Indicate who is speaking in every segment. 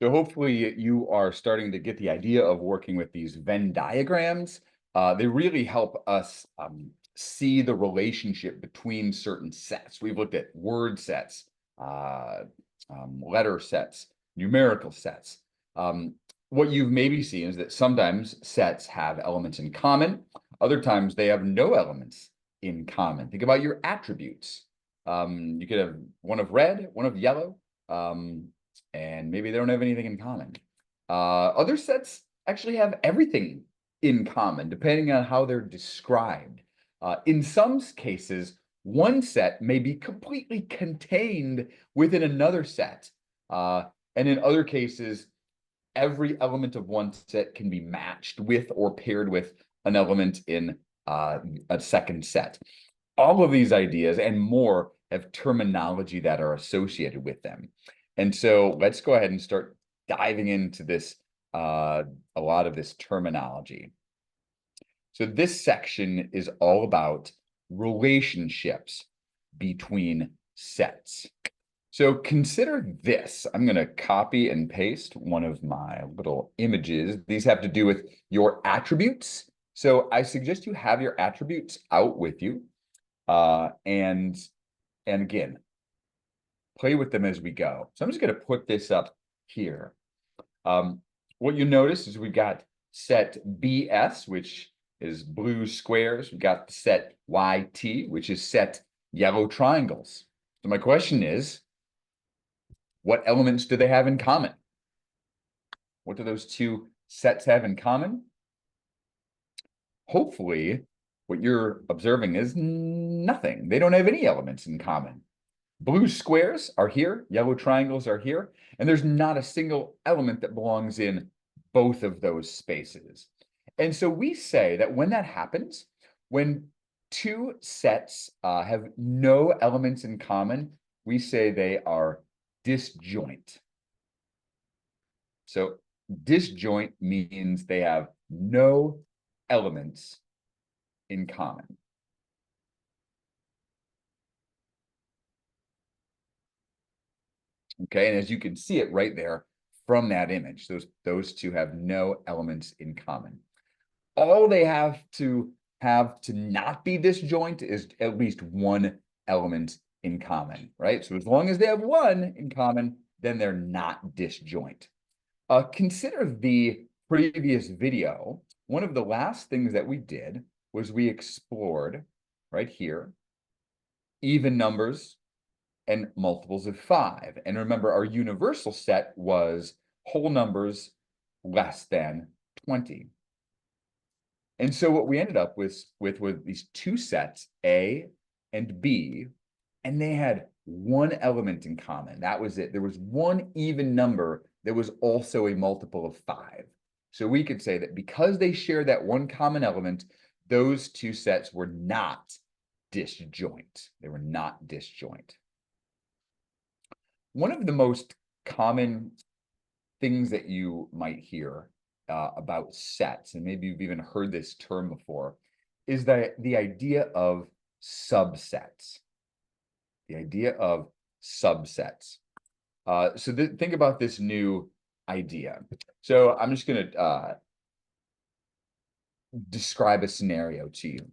Speaker 1: So hopefully you are starting to get the idea of working with these Venn diagrams. They really help us see the relationship between certain sets. We've looked at word sets, uh, letter sets, numerical sets. What you've maybe seen is that sometimes sets have elements in common. Other times they have no elements in common. Think about your attributes. You could have one of red, one of yellow. And maybe they don't have anything in common. Other sets actually have everything in common, depending on how they're described. In some cases, one set may be completely contained within another set. And in other cases, every element of one set can be matched with or paired with an element in a second set. All of these ideas and more have terminology that are associated with them. And so let's go ahead and start diving into this, a lot of this terminology. So this section is all about relationships between sets. So consider this. I'm going to copy and paste one of my little images. These have to do with your attributes. So I suggest you have your attributes out with you. And again, play with them as we go. So I'm just going to put this up here. What you notice is we've got set BS, which is blue squares. We've got the set YT, which is set yellow triangles. So my question is, what elements do they have in common? What do those two sets have in common? Hopefully, what you're observing is nothing. They don't have any elements in common. Blue squares are here, yellow triangles are here, and there's not a single element that belongs in both of those spaces. And so we say that when that happens, when two sets have no elements in common, we say they are disjoint. So disjoint means they have no elements in common. Okay, and as you can see it right there from that image, those two have no elements in common. All they have to not be disjoint is at least one element in common, right? So as long as they have one in common, then they're not disjoint. Consider the previous video. One of the last things that we did was we explored right here even numbers and multiples of 5. And remember, our universal set was whole numbers less than 20. And so what we ended up with these two sets, A and B, and they had one element in common. That was it. There was one even number that was also a multiple of 5. So we could say that because they share that one common element, those two sets were not disjoint. They were not disjoint. One of the most common things that you might hear about sets, and maybe you've even heard this term before, is the idea of subsets. The idea of subsets. So think about this new idea. So I'm just going to describe a scenario to you.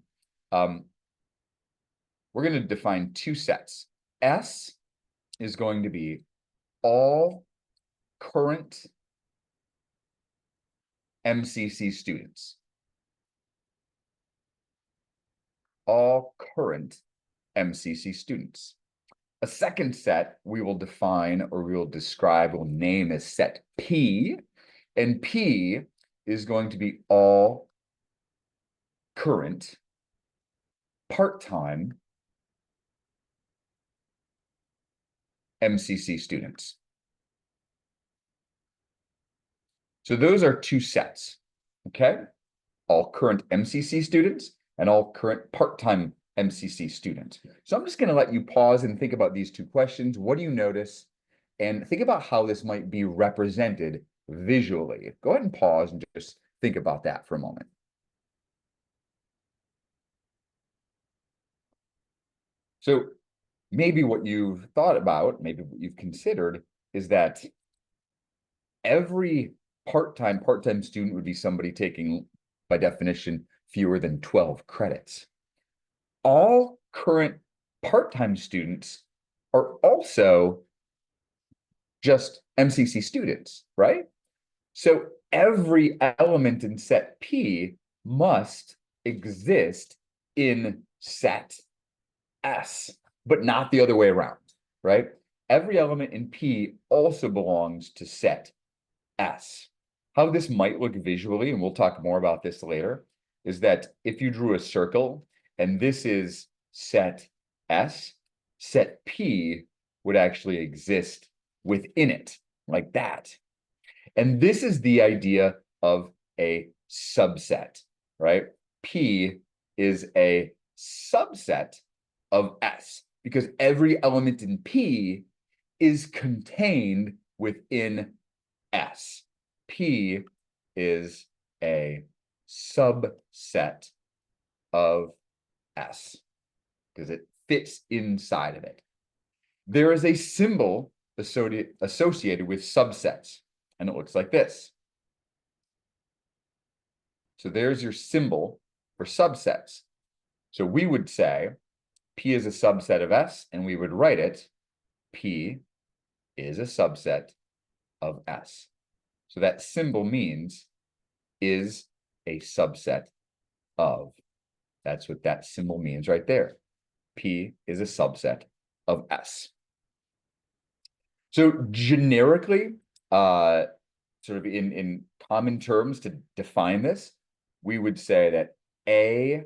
Speaker 1: We're going to define two sets. S is going to be all current MCC students. All current MCC students. A second set we will define, or we will describe, we'll name as set P, and P is going to be all current part-time MCC students. So those are two sets, okay? All current MCC students and all current part-time MCC students. So I'm just going to let you pause and think about these two questions. What do you notice? And think about how this might be represented visually. Go ahead and pause and just think about that for a moment. So maybe what you've thought about, maybe what you've considered is that every part-time student would be somebody taking, by definition, fewer than 12 credits. All current part-time students are also just MCC students, right? So every element in set P must exist in set S, but not the other way around, right? Every element in P also belongs to set S. How this might look visually, and we'll talk more about this later, is that if you drew a circle and this is set S, set P would actually exist within it, like that. And this is the idea of a subset, right? P is a subset of S because every element in P is contained within S. P is a subset of S because it fits inside of it. There is a symbol associated with subsets, and it looks like this. So there's your symbol for subsets. So we would say P is a subset of S, and we would write it, P is a subset of S. So that symbol means is a subset of. That's what that symbol means right there. P is a subset of S. So generically, sort of in common terms to define this, we would say that any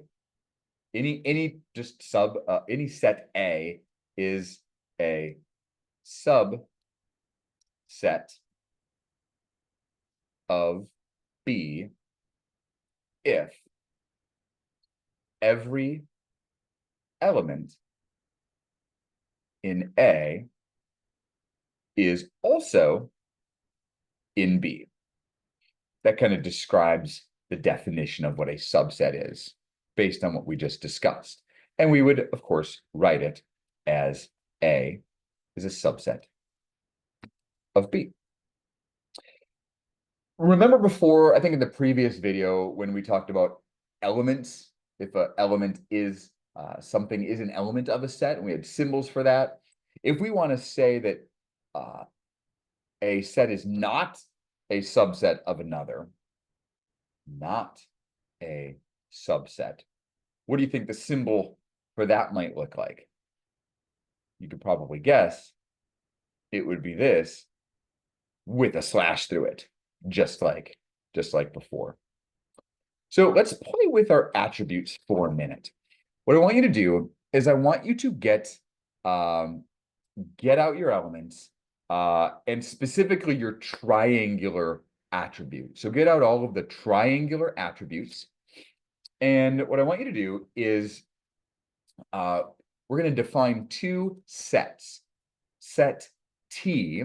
Speaker 1: set A is a subset of B if every element in A is also in B. That kind of describes the definition of what a subset is based on what we just discussed. And we would, of course, write it as A is a subset of B. Remember before, I think in the previous video, when we talked about elements, if an element is something is an element of a set, and we had symbols for that. If we want to say that a set is not a subset of another, not a subset, what do you think the symbol for that might look like? You could probably guess it would be this with a slash through it, just like before. So let's play with our attributes for a minute. What I want you to do is I want you to get out your elements and specifically your triangular attribute. So get out all of the triangular attributes. And what I want you to do is we're going to define two sets. Set T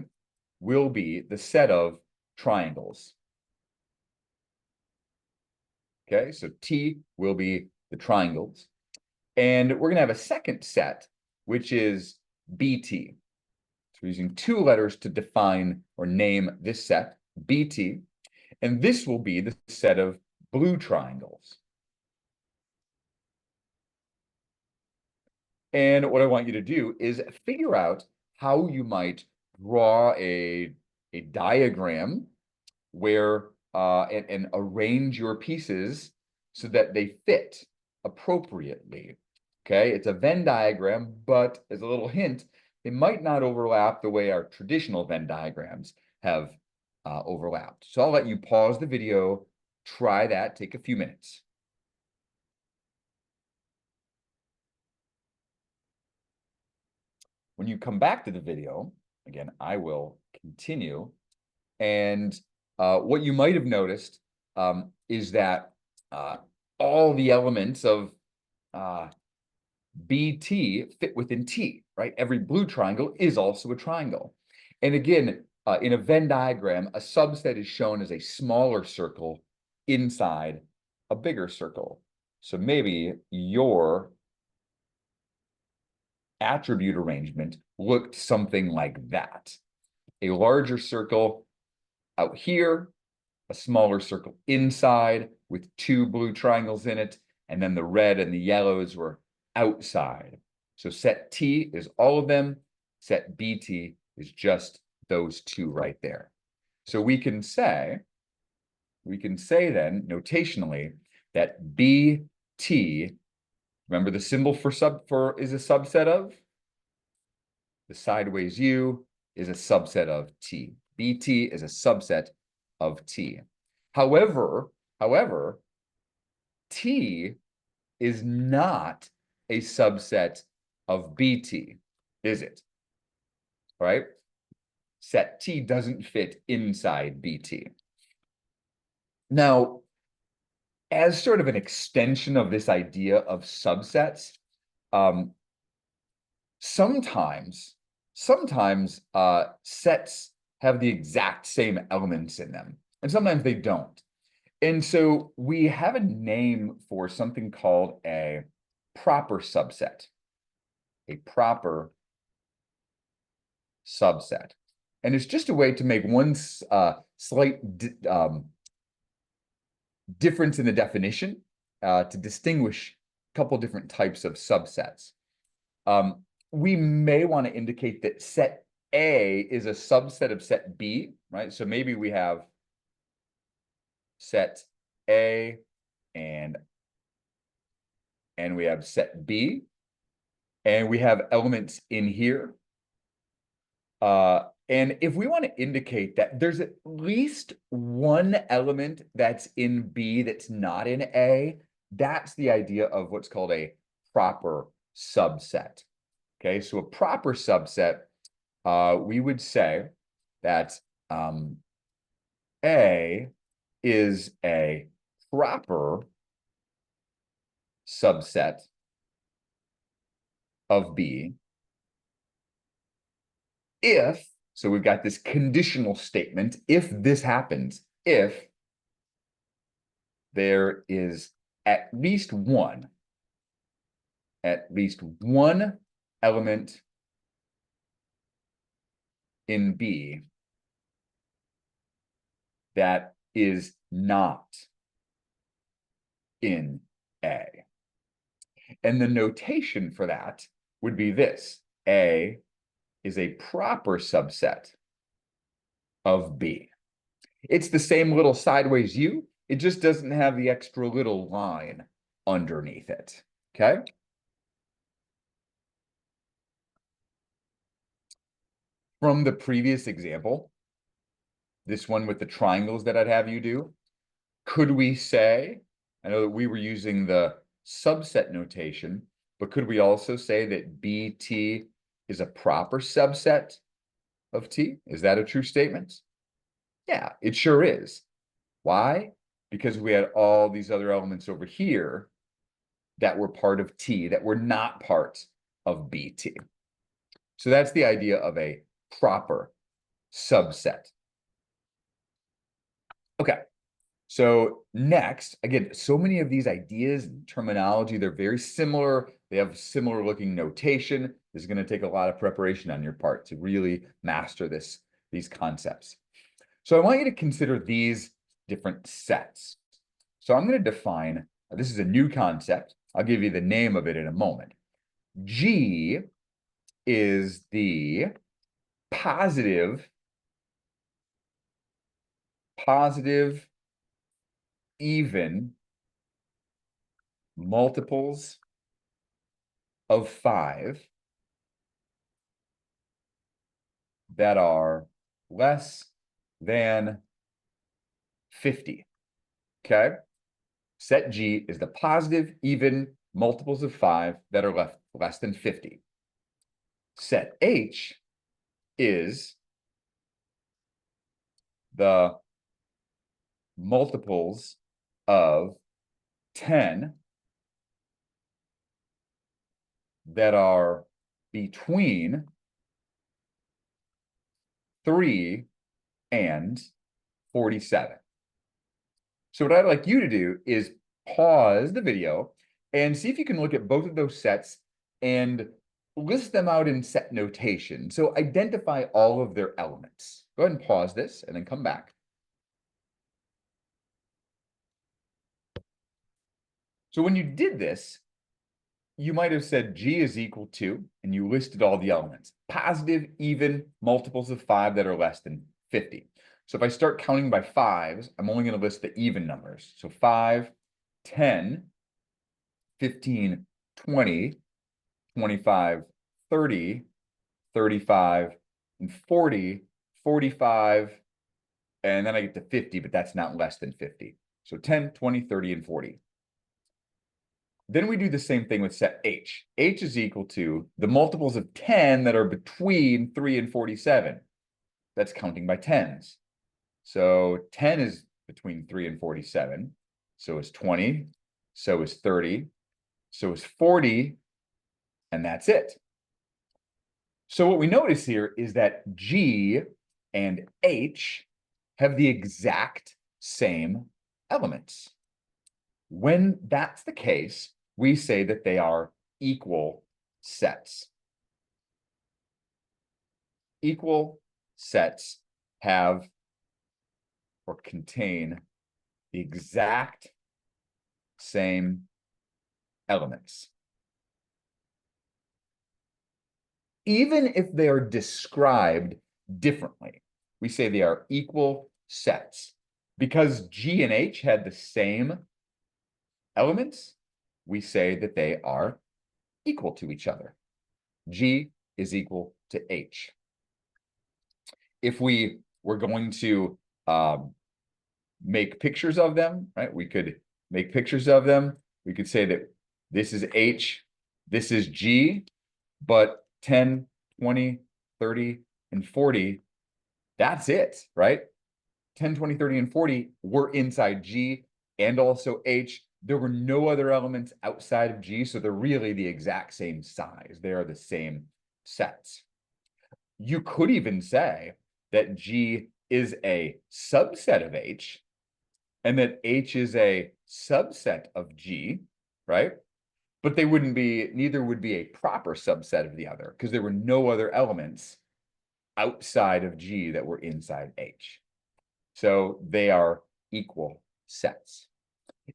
Speaker 1: will be the set of triangles. Okay, so T will be the triangles. And we're going to have a second set, which is BT. So we're using two letters to define or name this set, BT. And this will be the set of blue triangles. And what I want you to do is figure out how you might draw a diagram where and arrange your pieces so that they fit appropriately. Okay, it's a Venn diagram, but as a little hint, they might not overlap the way our traditional Venn diagrams have overlapped. So I'll let you pause the video, try that, take a few minutes. When you come back to the video, again, I will continue. And what you might have noticed is that all the elements of BT fit within T, right? Every blue triangle is also a triangle. And again, in a Venn diagram, a subset is shown as a smaller circle inside a bigger circle. So maybe your attribute arrangement looked something like that. A larger circle out here, a smaller circle inside with 2 blue triangles in it, and then the red and the yellows were outside. So set T is all of them. Set BT is just those 2 right there. So we can say then notationally that BT, remember the symbol for is a subset of? The sideways U is a subset of T. BT is a subset of T. However, T is not a subset of BT, is it? All right? Set T doesn't fit inside BT. Now, as sort of an extension of this idea of subsets, sometimes sets have the exact same elements in them, and sometimes they don't. And so we have a name for something called a proper subset. A proper subset. And it's just a way to make one slight difference in the definition to distinguish a couple different types of subsets. We may want to indicate that set A is a subset of set B, right? So maybe we have set A and we have set B, and we have elements in here. And if we want to indicate that there's at least one element that's in B that's not in A, that's the idea of what's called a proper subset. Okay, so a proper subset, we would say that A is a proper subset of B if, so we've got this conditional statement, if this happens, if there is at least one element in B that is not in A. And the notation for that would be this: A is a proper subset of B. It's the same little sideways U, it just doesn't have the extra little line underneath it, okay? From the previous example, this one with the triangles that I'd have you do, could we say, I know that we were using the subset notation, but could we also say that BT is a proper subset of T? Is that a true statement? Yeah, it sure is. Why? Because we had all these other elements over here that were part of T that were not part of BT. So that's the idea of a proper subset. Okay, so next, again, so many of these ideas and terminology, they're very similar. They have similar looking notation. This is going to take a lot of preparation on your part to really master these concepts. So I want you to consider these different sets. So I'm going to define, this is a new concept. I'll give you the name of it in a moment. G is the positive even multiples of 5 that are less than 50. Okay? Set G is the positive even multiples of 5 that are less than 50. Set H is the multiples of 10 that are between 3 and 47. So what I'd like you to do is pause the video and see if you can look at both of those sets and list them out in set notation. So identify all of their elements. Go ahead and pause this and then come back. So when you did this, you might have said G is equal to, and you listed all the elements, positive, even, multiples of 5 that are less than 50. So if I start counting by fives, I'm only going to list the even numbers. So 5, 10, 15, 20, 25, 30, 35, and 40, 45, and then I get to 50, but that's not less than 50. So 10, 20, 30, and 40. Then we do the same thing with set H. H is equal to the multiples of 10 that are between 3 and 47. That's counting by tens. So 10 is between 3 and 47. So is 20. So is 30. So is 40. And that's it. So what we notice here is that G and H have the exact same elements. When that's the case, we say that they are equal sets. Equal sets have or contain the exact same elements. Even if they are described differently, we say they are equal sets. Because G and H had the same elements, we say that they are equal to each other. G is equal to H. If we were going to make pictures of them, right? We could make pictures of them. We could say that this is H, this is G, but 10, 20, 30, and 40, that's it, right? 10, 20, 30, and 40 were inside G and also H. There were no other elements outside of G, so they're really the exact same size. They are the same sets. You could even say that G is a subset of H and that H is a subset of G, right? But they wouldn't be, neither would be a proper subset of the other because there were no other elements outside of G that were inside H. So they are equal sets.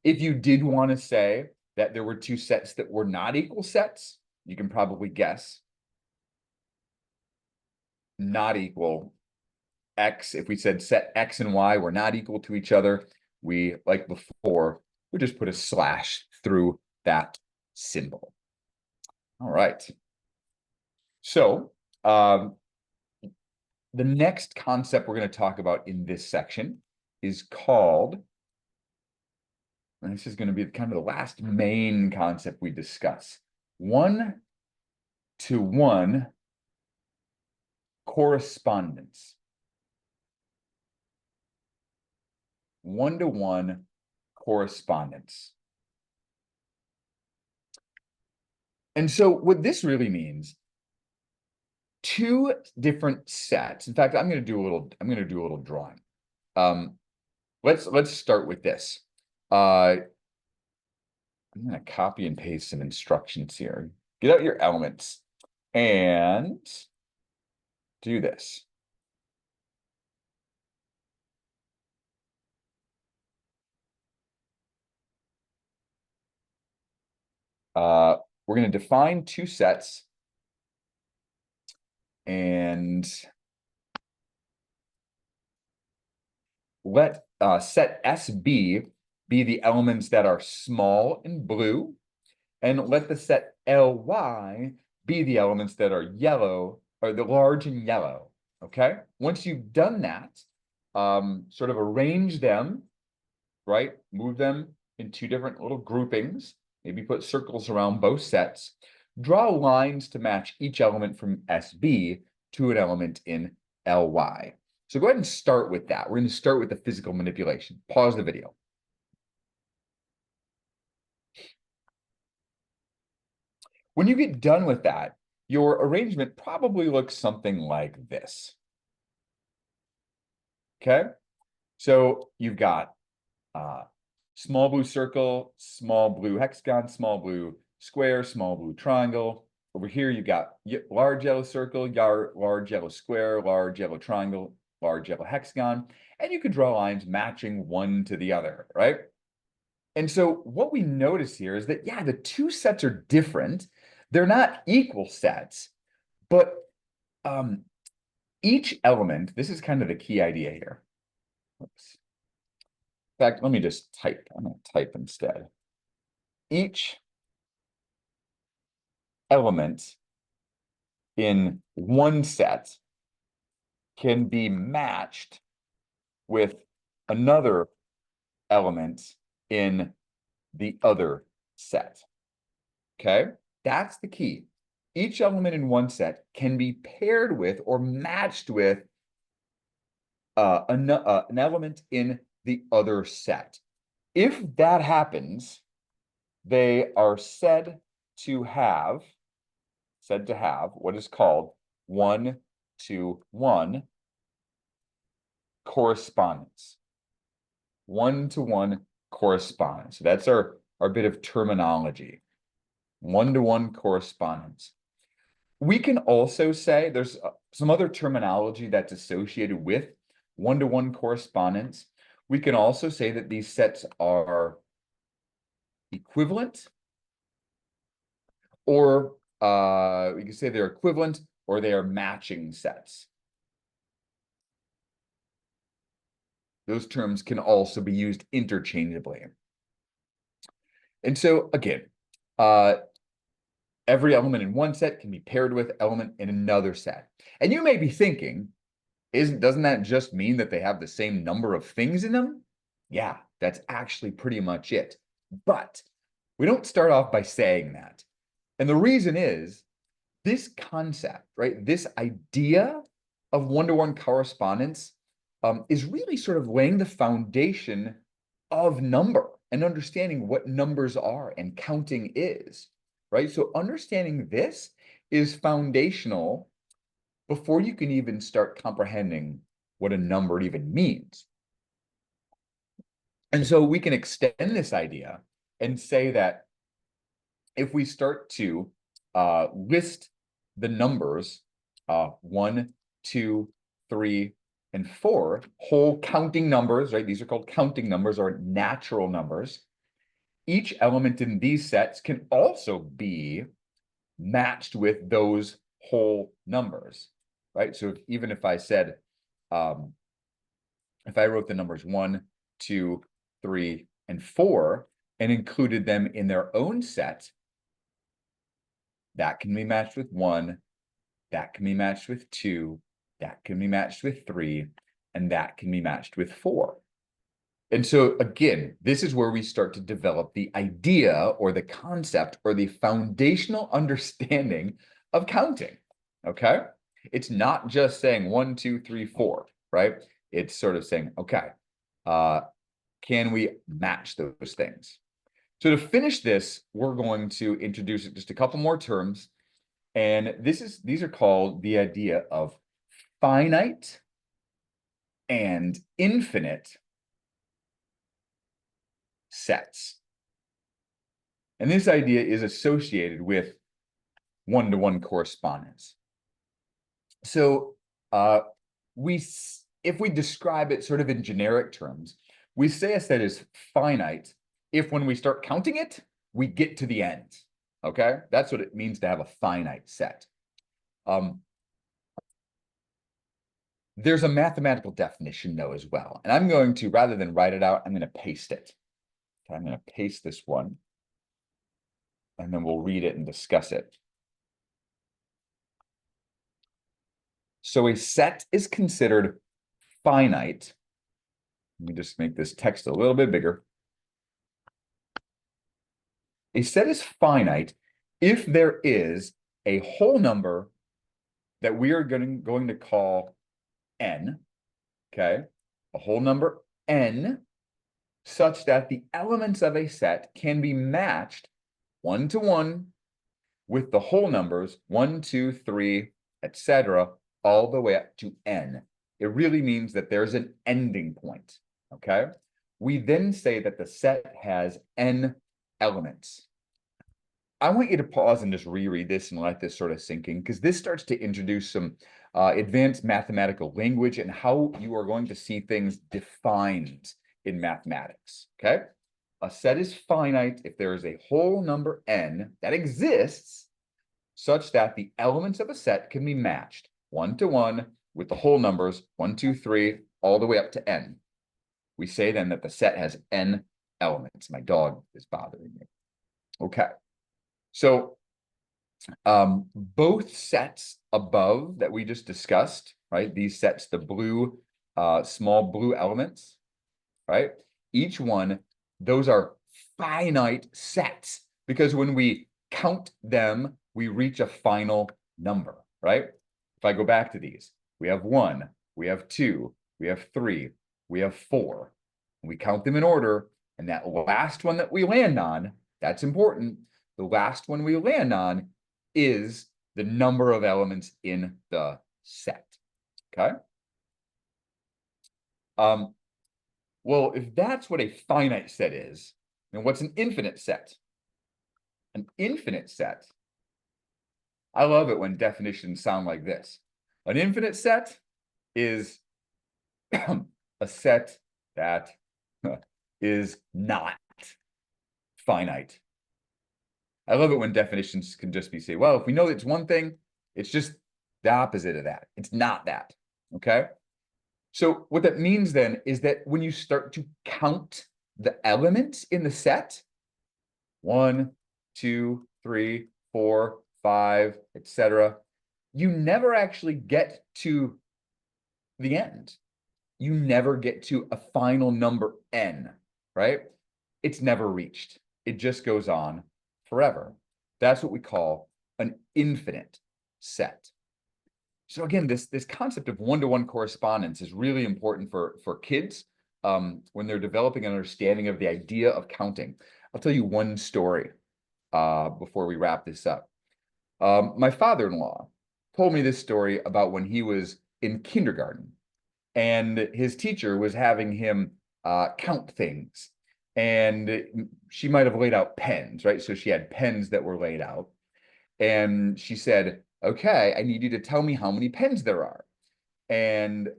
Speaker 1: If you did want to say that there were two sets that were not equal sets, you can probably guess. Not equal X, if we said set X and Y were not equal to each other, we, like before, would just put a slash through that symbol. All right. So the next concept we're going to talk about in this section is called, and this is going to be kind of the last main concept we discuss, one-to-one correspondence. One-to-one correspondence. And so what this really means, two different sets. In fact, I'm going to do a little drawing. Let's start with this. I'm going to copy and paste some instructions here. Get out your elements and do this. We're going to define two sets and let set SB be the elements that are small in blue, and let the set LY be the elements that are yellow, or the large in yellow, okay? Once you've done that, sort of arrange them, right? Move them in two different little groupings, maybe put circles around both sets, draw lines to match each element from SB to an element in LY. So go ahead and start with that. We're going to start with the physical manipulation. Pause the video. When you get done with that, your arrangement probably looks something like this. Okay? So you've got small blue circle, small blue hexagon, small blue square, small blue triangle. Over here, you've got large yellow circle, large yellow square, large yellow triangle, large yellow hexagon, and you could draw lines matching one to the other, right? And so what we notice here is that, yeah, the two sets are different. They're not equal sets, but um, each element, this is kind of the key idea here. Oops. In fact, let me just type. I'm going to type instead. Each element in one set can be matched with another element in the other set. Okay, that's the key. Each element in one set can be paired with or matched with an element in the other set. If that happens, they are said to have what is called one-to-one correspondence. One-to-one correspondence. So that's our bit of terminology. One-to-one correspondence. We can also say there's some other terminology that's associated with one-to-one correspondence. We can also say that these sets are equivalent, or we can say they're equivalent or they are matching sets. Those terms can also be used interchangeably. And so again, every element in one set can be paired with element in another set. And you may be thinking, doesn't that just mean that they have the same number of things in them? Yeah, that's actually pretty much it. But we don't start off by saying that. And the reason is this concept, right? This idea of one-to-one correspondence is really sort of laying the foundation of number and understanding what numbers are and counting is, right? So understanding this is foundational before you can even start comprehending what a number even means. And so we can extend this idea and say that if we start to list the numbers 1, 2, 3, and 4, whole counting numbers, right? These are called counting numbers or natural numbers. Each element in these sets can also be matched with those whole numbers, right? So even if I said, if I wrote the numbers 1, 2, 3, and 4 and included them in their own set, that can be matched with 1, that can be matched with 2, that can be matched with 3, and that can be matched with 4. And so again, this is where we start to develop the idea or the concept or the foundational understanding of counting, okay? It's not just saying 1, 2, 3, 4, right? It's sort of saying, okay, can we match those things? So to finish this, we're going to introduce just a couple more terms. And these are called the idea of finite and infinite sets. And this idea is associated with one-to-one correspondence. So if we describe it sort of in generic terms, we say a set is finite if when we start counting it, we get to the end. Okay, that's what it means to have a finite set. There's a mathematical definition though as well. And I'm going to, rather than write it out, I'm going to paste it. Okay, I'm going to paste this one. And then we'll read it and discuss it. So a set is considered finite. Let me just make this text a little bit bigger. A set is finite if there is a whole number that we are going to call n, okay? A whole number n, such that the elements of a set can be matched one-to-one with the whole numbers 1, 2, 3, etc., all the way up to n. It really means that there's an ending point, okay? We then say that the set has n elements. I want you to pause and just reread this and let this sort of sink in, because this starts to introduce some advanced mathematical language and how you are going to see things defined in mathematics, okay? a set is finite if there is a whole number n that exists such that the elements of a set can be matched 1 to 1 with the whole numbers 1, 2, 3, all the way up to n. We say then that the set has n elements. My dog is bothering me. Okay. So both sets above that we just discussed, right? These sets, the blue, small blue elements, right? Each one, those are finite sets because when we count them, we reach a final number, right? If I go back to these, we have 1, we have 2, we have 3, we have 4. We count them in order, and that last one that we land on, that's important. The last one we land on is the number of elements in the set, okay? Well, if that's what a finite set is, then what's an infinite set? An infinite set, I love it when definitions sound like this. An infinite set is a set that is not finite. I love it when definitions can just be say, well, if we know it's one thing, it's just the opposite of that. It's not that, okay? So what that means then is that when you start to count the elements in the set, 1, 2, 3, 4, 5, etc., you never actually get to the end. You never get to a final number n, right? It's never reached. It just goes on forever. That's what we call an infinite set. So again, this concept of one-to-one correspondence is really important for kids when they're developing an understanding of the idea of counting. I'll tell you one story before we wrap this up. My father-in-law told me this story about when he was in kindergarten, and his teacher was having him count things. And she might have laid out pens, right? So she had pens that were laid out. And she said, okay, I need you to tell me how many pens there are. And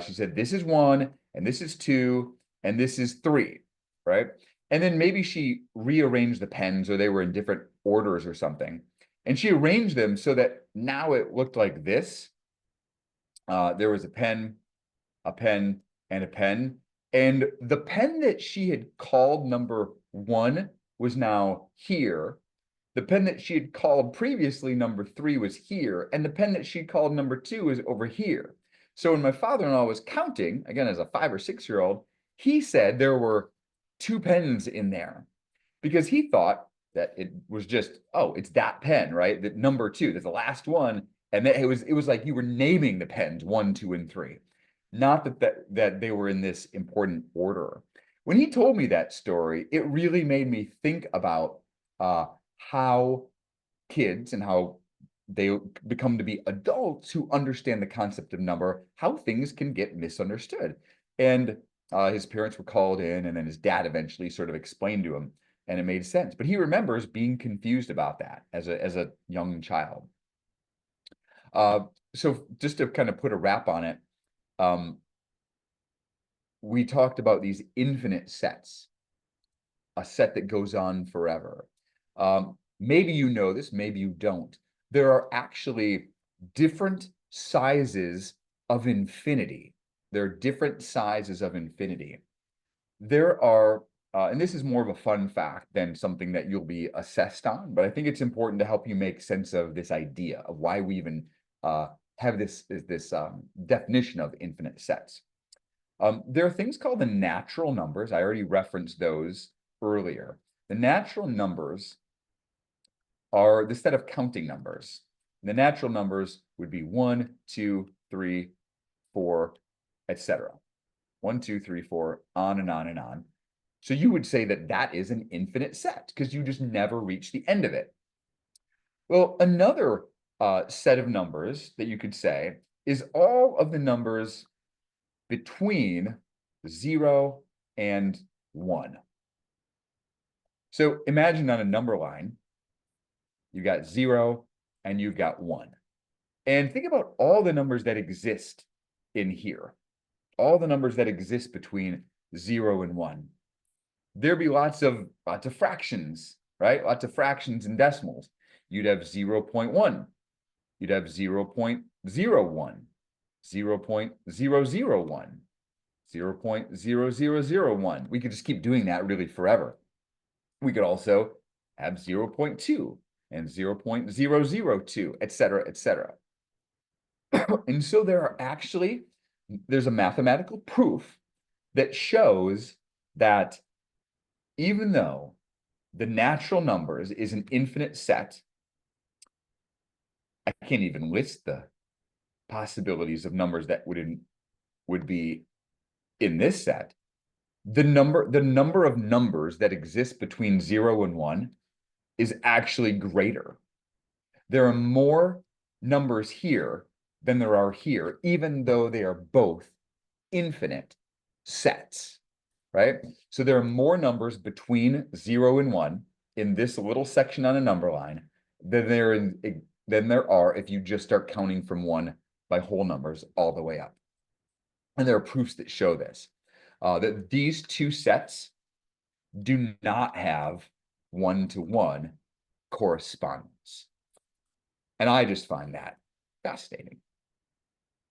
Speaker 1: she said, this is 1, and this is 2, and this is 3, right? And then maybe she rearranged the pens, or they were in different orders or something. And she arranged them so that now it looked like this. There was a pen, and a pen. And the pen that she had called number 1 was now here. The pen that she had called previously number 3 was here, and the pen that she called number 2 was over here. So when my father-in-law was counting, again, as a 5 or 6-year-old, he said there were 2 pens in there because he thought that it was just, oh, it's that pen, right? That number 2, that's the last one. And that it was like you were naming the pens 1, 2, and 3. Not that they were in this important order. When he told me that story, it really made me think about how kids and how they become to be adults who understand the concept of number, how things can get misunderstood. And his parents were called in, and then his dad eventually sort of explained to him, and it made sense. But he remembers being confused about that as a young child. So just to kind of put a wrap on it, we talked about these infinite sets, a set that goes on forever. Maybe you know this, maybe you don't. There are actually different sizes of infinity. There are different sizes of infinity. There are, and this is more of a fun fact than something that you'll be assessed on, but I think it's important to help you make sense of this idea of why we even have this definition of infinite sets. There are things called the natural numbers. I already referenced those earlier. The natural numbers are the set of counting numbers. The natural numbers would be 1, 2, 3, 4, etc. 1, 2, 3, 4, on and on and on. So you would say that that is an infinite set because you just never reach the end of it. Well, another set of numbers that you could say is all of the numbers between 0 and 1. So imagine on a number line, you got 0 and you've got 1. And think about all the numbers that exist in here, all the numbers that exist between 0 and 1. there'd be lots of fractions, right? Lots of fractions and decimals. You'd have 0.1, you'd have 0.01, 0.001, 0.0001. We could just keep doing that really forever. We could also have 0.2 and 0.002, et cetera, et cetera. And so there's a mathematical proof that shows that even though the natural numbers is an infinite set, I can't even list the possibilities of numbers that would be in this set. The number of numbers that exist between 0 and 1 is actually greater. There are more numbers here than there are here, even though they are both infinite sets, right? So there are more numbers between 0 and 1 in this little section on a number line than there are if you just start counting from 1 by whole numbers all the way up. And there are proofs that show this, that these two sets do not have one-to-one correspondence. And I just find that fascinating.